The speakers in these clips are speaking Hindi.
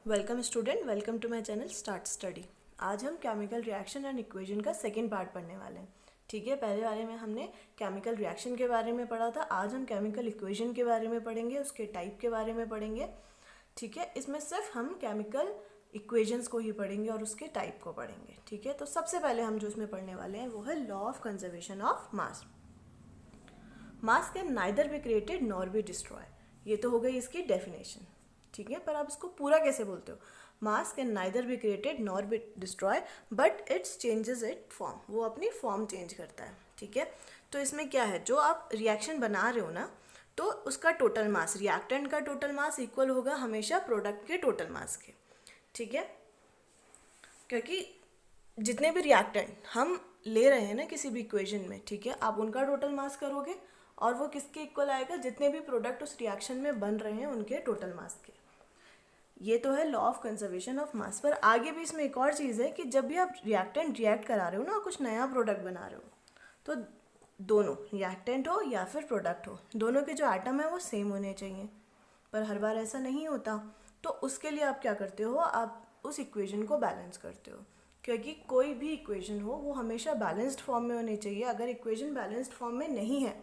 Welcome student, welcome to my channel start study. आज हम केमिकल रिएक्शन एंड इक्वेशन का सेकेंड पार्ट पढ़ने वाले हैं। ठीक है, पहले वाले में हमने केमिकल रिएक्शन के बारे में पढ़ा था। आज हम केमिकल इक्वेशन के बारे में पढ़ेंगे, उसके टाइप के बारे में पढ़ेंगे। ठीक है, इसमें सिर्फ हम केमिकल इक्वेशंस को ही पढ़ेंगे और उसके टाइप को पढ़ेंगे। ठीक है, तो सबसे पहले हम जो इसमें पढ़ने वाले हैं वो है law of conservation of mass. Mass can neither be created nor be destroy. ये तो हो गई इसकी डेफिनेशन। ठीक है, पर आप इसको पूरा कैसे बोलते हो? मास can neither be created nor be destroy but it's changes it form. वो अपनी फॉर्म चेंज करता है। ठीक है, तो इसमें क्या है, जो आप रिएक्शन बना रहे हो ना, तो उसका टोटल मास, रिएक्टेंट का टोटल मास इक्वल होगा हमेशा प्रोडक्ट के टोटल मास के। ठीक है, क्योंकि जितने भी रिएक्टेंट हम ले रहे हैं ना किसी भी इक्वेशन में, ठीक है, आप उनका टोटल मास करोगे और वो किसके इक्वल आएगा? जितने भी प्रोडक्ट उस रिएक्शन में बन रहे हैं उनके टोटल मास के। ये तो है law of conservation of mass. पर आगे भी इसमें एक और चीज़ है कि जब भी आप रिएक्टेंट रिएक्ट करा रहे हो ना, कुछ नया प्रोडक्ट बना रहे हो, तो दोनों रिएक्टेंट हो या फिर प्रोडक्ट हो, दोनों के जो एटम है वो सेम होने चाहिए। पर हर बार ऐसा नहीं होता, तो उसके लिए आप क्या करते हो? आप उस इक्वेशन को बैलेंस करते हो, क्योंकि कोई भी इक्वेशन हो वो हमेशा बैलेंस्ड फॉर्म में होनी चाहिए। अगर इक्वेशन बैलेंस्ड फॉर्म में नहीं है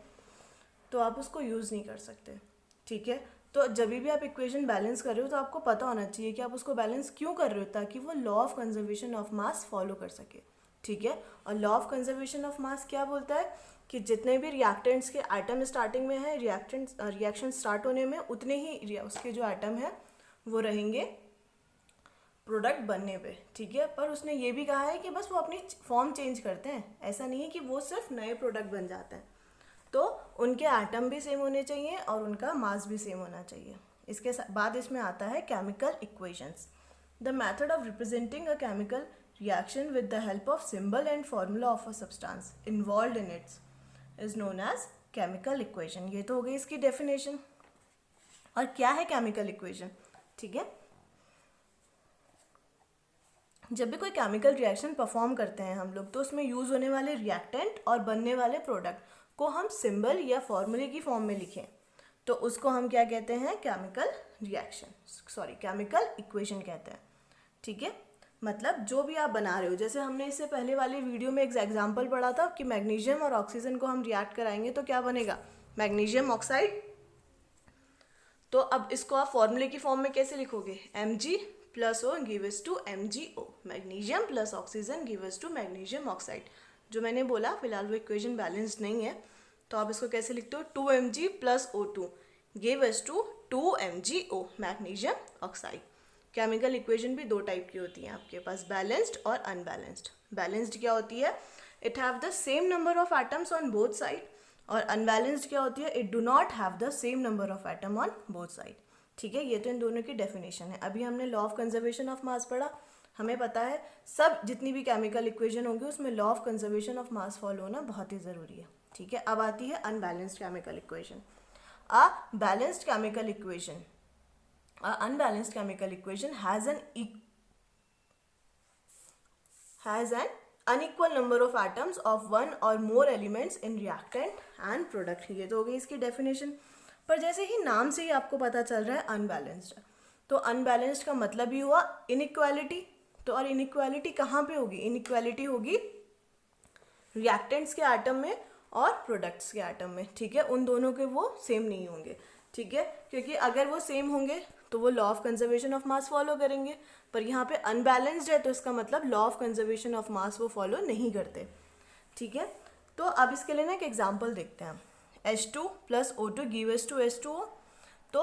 तो आप उसको यूज़ नहीं कर सकते। ठीक है, तो जब भी आप इक्वेशन बैलेंस कर रहे हो तो आपको पता होना चाहिए कि आप उसको बैलेंस क्यों कर रहे हो, ताकि वो law of conservation of mass follow कर सके। ठीक है, और law of conservation of mass क्या बोलता है कि जितने भी रिएक्टेंट्स के एटम स्टार्टिंग में है, रिएक्शन स्टार्ट होने में उतने ही उसके जो एटम है वो रहेंगे प्रोडक्ट बनने पे। ठीक है, पर उसने ये भी कहा है कि बस वो अपनी फॉर्म चेंज करते हैं, ऐसा नहीं है कि वो सिर्फ नए प्रोडक्ट बन जाते हैं। तो उनके एटम भी सेम होने चाहिए और उनका मास भी सेम होना चाहिए। इसके बाद इसमें आता है chemical equations. The method of representing a chemical reaction with the help of symbol and formula of a substance involved in its is known as chemical equation. ये तो हो गई इसकी डेफिनेशन। और क्या है केमिकल इक्वेशन? ठीक है, जब भी कोई केमिकल रिएक्शन परफॉर्म करते हैं हम लोग, तो उसमें यूज होने वाले रिएक्टेंट और बनने वाले प्रोडक्ट को हम सिंबल या फॉर्मूले की फॉर्म में लिखें तो उसको हम क्या कहते हैं? केमिकल रिएक्शन, केमिकल इक्वेशन कहते हैं। ठीक है, मतलब जो भी आप बना रहे हो, जैसे हमने इससे पहले वाली वीडियो में एक एग्जाम्पल पढ़ा था कि मैग्नीशियम और ऑक्सीजन को हम रिएक्ट कराएंगे तो क्या बनेगा? Magnesium oxide. तो अब इसको आप फॉर्मूले की फॉर्म में कैसे लिखोगे? Mg plus O gives to MgO। Magnesium plus oxygen gives to magnesium oxide. जो मैंने बोला, फिलहाल वो इक्वेशन बैलेंस्ड नहीं है, तो आप इसको कैसे लिखते हो? 2Mg plus O2 gives to 2MgO, magnesium oxide. Chemical equation भी दो टाइप की होती हैं आपके पास, बैलेंस्ड और अनबैलेंस्ड। बैलेंस्ड क्या होती है? It have the same number of atoms on both side. और अनबैलेंस्ड क्या होती है? It do not have the same number of atom on both side. ठीक है, ये तो इन दोनों की डेफिनेशन है। अभी हमने law of conservation of mass पढ़ा, हमें पता है सब जितनी भी केमिकल इक्वेशन होंगी उसमें law of conservation of mass follow होना बहुत ही ज़रूरी है। ठीक है, अब आती है unbalanced chemical equation. A balanced chemical equation, a unbalanced chemical equation has an unequal number of atoms of one or more elements in reactant and product। ये तो हो गई इसकी डेफिनेशन। पर जैसे ही नाम से ही आपको पता चल रहा है अनबैलेंस्ड, तो अनबैलेंस्ड का मतलब ही हुआ इनइक्वालिटी। तो और इनइक्वालिटी कहाँ पे होगी? इनइक्वालिटी होगी रिएक्टेंट्स के एटम में और प्रोडक्ट्स के एटम में। ठीक है, उन दोनों के वो सेम नहीं होंगे। ठीक है, क्योंकि अगर वो सेम होंगे तो वो law of conservation of mass follow करेंगे, पर यहाँ पे अनबैलेंस्ड है तो इसका मतलब law of conservation of mass वो फॉलो नहीं करते। ठीक है, तो अब इसके लिए ना एक एग्जांपल देखते हैं। H2 plus O2 gives to H2O। तो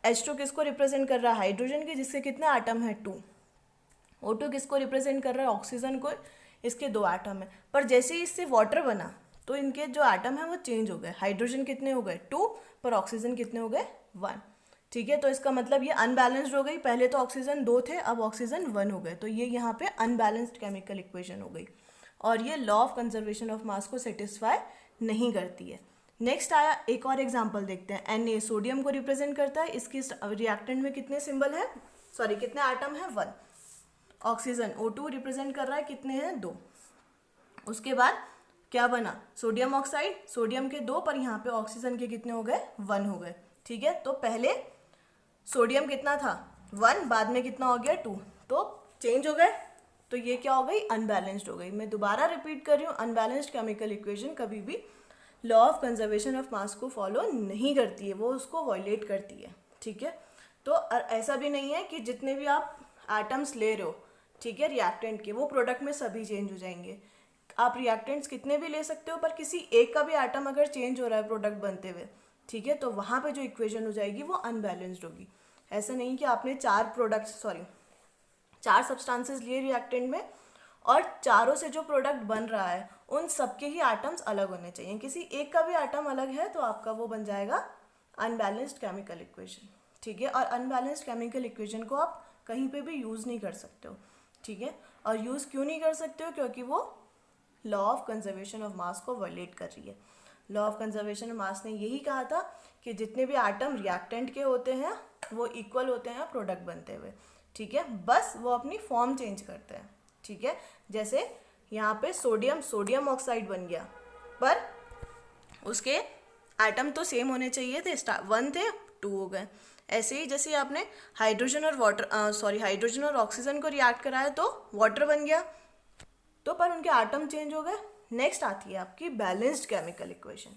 H2 किसको रिप्रेजेंट कर रहा है? हाइड्रोजन के, जिसके कितने एटम है? 2। O2 किसको रिप्रेजेंट कर रहा है? ऑक्सीजन को, इसके 2 एटम है। पर जैसे ही इससे वाटर बना तो इनके जो एटम है वो चेंज हो गए। हाइड्रोजन कितने हो गए? 2, पर ऑक्सीजन कितने हो गए? 1। ठीक है, तो इसका मतलब ये अनबैलेंस्ड हो गई। पहले तो ऑक्सीजन 2 थे, अब ऑक्सीजन 1 हो गए, तो ये यहाँ पे अनबैलेंस्ड केमिकल इक्वेशन हो गई और ये law of conservation of mass को सेटिस्फाई नहीं करती है। नेक्स्ट आया, एक और एग्जांपल देखते हैं। Na सोडियम को रिप्रेजेंट करता है, इसकी रिएक्टेंट में कितने सिंबल है, कितने एटम है? 1। ऑक्सीजन O2 रिप्रेजेंट कर रहा है, कितने हैं? 2। उसके बाद क्या बना? सोडियम ऑक्साइड, सोडियम के 2, पर यहाँ पे ऑक्सीजन के कितने हो गए? 1 हो गए। ठीक है, तो पहले सोडियम कितना था? 1, बाद में कितना हो गया 2, तो चेंज हो गए, तो ये क्या हो गई, अनबैलेंस्ड हो गई। मैं दोबारा रिपीट कर रही हूँ, अनबैलेंस्ड केमिकल इक्वेशन कभी भी law of conservation of mass को फॉलो नहीं करती है, वो उसको वायलेट करती है, ठीक है। तो ऐसा भी नहीं है कि जितने भी आप एटम्स ले रहे हो, ठीक है, रिएक्टेंट के, वो प्रोडक्ट में सभी चेंज हो जाएंगे। आप रिएक्टेंट्स कितने भी ले सकते हो, पर किसी एक का भी एटम अगर चेंज हो रहा है प्रोडक्ट बनते हुए, ठीक है, तो वहाँ पे जो इक्वेशन हो जाएगी वो अनबैलेंस्ड होगी। ऐसा नहीं कि आपने 4 सब्सटेंसेस लिए रिएक्टेंट में और चारों से जो प्रोडक्ट बन रहा है उन सबके ही एटम्स अलग होने चाहिए। किसी एक का भी एटम अलग है तो आपका वो बन जाएगा अनबैलेंस्ड केमिकल इक्वेशन, ठीक है। और अनबैलेंस्ड केमिकल इक्वेशन को आप कहीं पे भी यूज़ नहीं कर सकते हो, ठीक है। और यूज़ क्यों नहीं कर सकते हो, क्योंकि वो law of conservation of mass को वायलेट कर रही है। Law of conservation of mass ने यही कहा था कि जितने भी एटम रिएक्टेंट के होते हैं वो इक्वल होते हैं प्रोडक्ट बनते हुए, ठीक है, बस वो अपनी फॉर्म चेंज करते हैं, ठीक है। जैसे यहाँ पे सोडियम ऑक्साइड बन गया, पर उसके एटम तो सेम होने चाहिए थे, 1 थे 2 हो गए। ऐसे ही जैसे आपने हाइड्रोजन और ऑक्सीजन को रिएक्ट कराया तो वाटर बन गया, तो पर उनके एटम चेंज हो गए। नेक्स्ट आती है आपकी balanced chemical equation.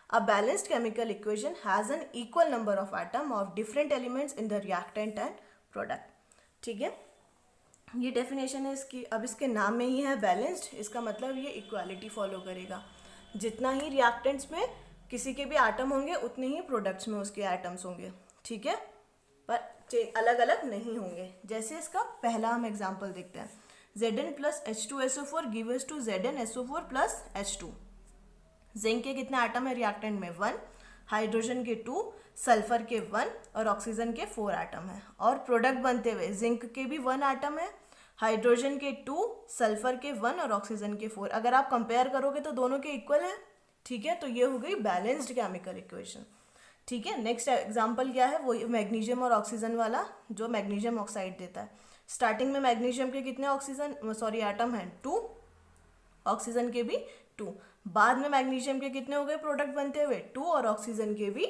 A balanced chemical equation has an equal number of atom of different elements in the reactant and product, ठीक है। ये डेफिनेशन है इसकी। अब इसके नाम में ही है बैलेंस्ड, इसका मतलब ये इक्वालिटी फॉलो करेगा। जितना ही रिएक्टेंट्स में किसी के भी एटम होंगे उतने ही प्रोडक्ट्स में उसके एटम्स होंगे, ठीक है, पर अलग अलग नहीं होंगे। जैसे इसका पहला हम एग्जाम्पल देखते हैं, Zn plus H2SO4 give us to ZnSO4 plus H2। Zinc के कितने एटम है रिएक्टेंट में, 1, हाइड्रोजन के 2, सल्फर के 1 और ऑक्सीजन के 4 एटम है। और प्रोडक्ट बनते हुए जिंक के भी 1 एटम है, हाइड्रोजन के 2, सल्फर के 1 और ऑक्सीजन के 4। अगर आप कंपेयर करोगे तो दोनों के इक्वल है, ठीक है। तो ये हो गई बैलेंस्ड केमिकल इक्वेशन, ठीक है। नेक्स्ट एग्जाम्पल क्या है, वो मैग्नीशियम और ऑक्सीजन वाला, जो मैग्नीशियम ऑक्साइड देता है। स्टार्टिंग में मैग्नीशियम के कितने एटम हैं, 2, ऑक्सीजन के भी 2। बाद में मैग्नीशियम के कितने हो गए प्रोडक्ट बनते हुए, 2 और ऑक्सीजन के भी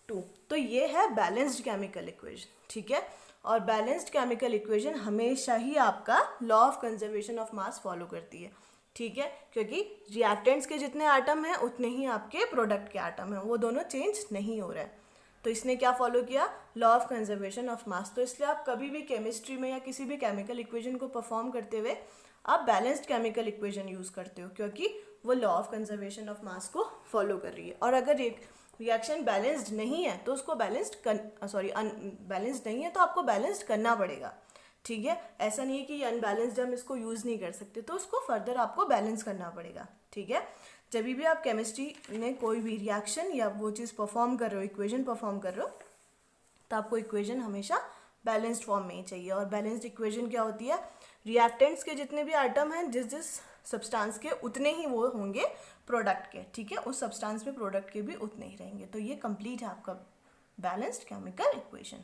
2। तो ये है बैलेंस्ड केमिकल इक्वेशन, ठीक है। और बैलेंस्ड केमिकल इक्वेशन हमेशा ही आपका law of conservation of mass follow करती है, ठीक है, क्योंकि रिएक्टेंट्स के जितने एटम हैं उतने ही आपके प्रोडक्ट के एटम हैं, वो दोनों चेंज नहीं हो रहे हैं। तो इसने क्या फॉलो किया, law of conservation of mass. तो इसलिए आप कभी भी केमिस्ट्री में या किसी भी केमिकल इक्वेशन को परफॉर्म करते हुए आप बैलेंस्ड केमिकल इक्वेशन यूज़ करते हो, क्योंकि वो law of conservation of mass को फॉलो कर रही है। और अगर रिएक्शन बैलेंस्ड नहीं है तो उसको अनबैलेंस्ड नहीं है तो आपको बैलेंस्ड करना पड़ेगा, ठीक है। ऐसा नहीं है कि ये अनबैलेंस्ड हम इसको यूज़ नहीं कर सकते, तो उसको फर्दर आपको बैलेंस करना पड़ेगा, ठीक है। जब भी आप केमिस्ट्री में कोई भी रिएक्शन या वो चीज़ परफॉर्म कर रहे हो, इक्वेशन परफॉर्म कर रहे हो, तो आपको इक्वेशन हमेशा बैलेंस्ड फॉर्म में ही चाहिए। और बैलेंस्ड इक्वेशन क्या होती है, रिएक्टेंट्स के जितने भी आइटम हैं जिस सब्सटेंस के उतने ही वो होंगे प्रोडक्ट के, ठीक है, उस सब्सटेंस में प्रोडक्ट के भी उतने ही रहेंगे। तो ये कंप्लीट है आपका बैलेंस्ड केमिकल इक्वेशन।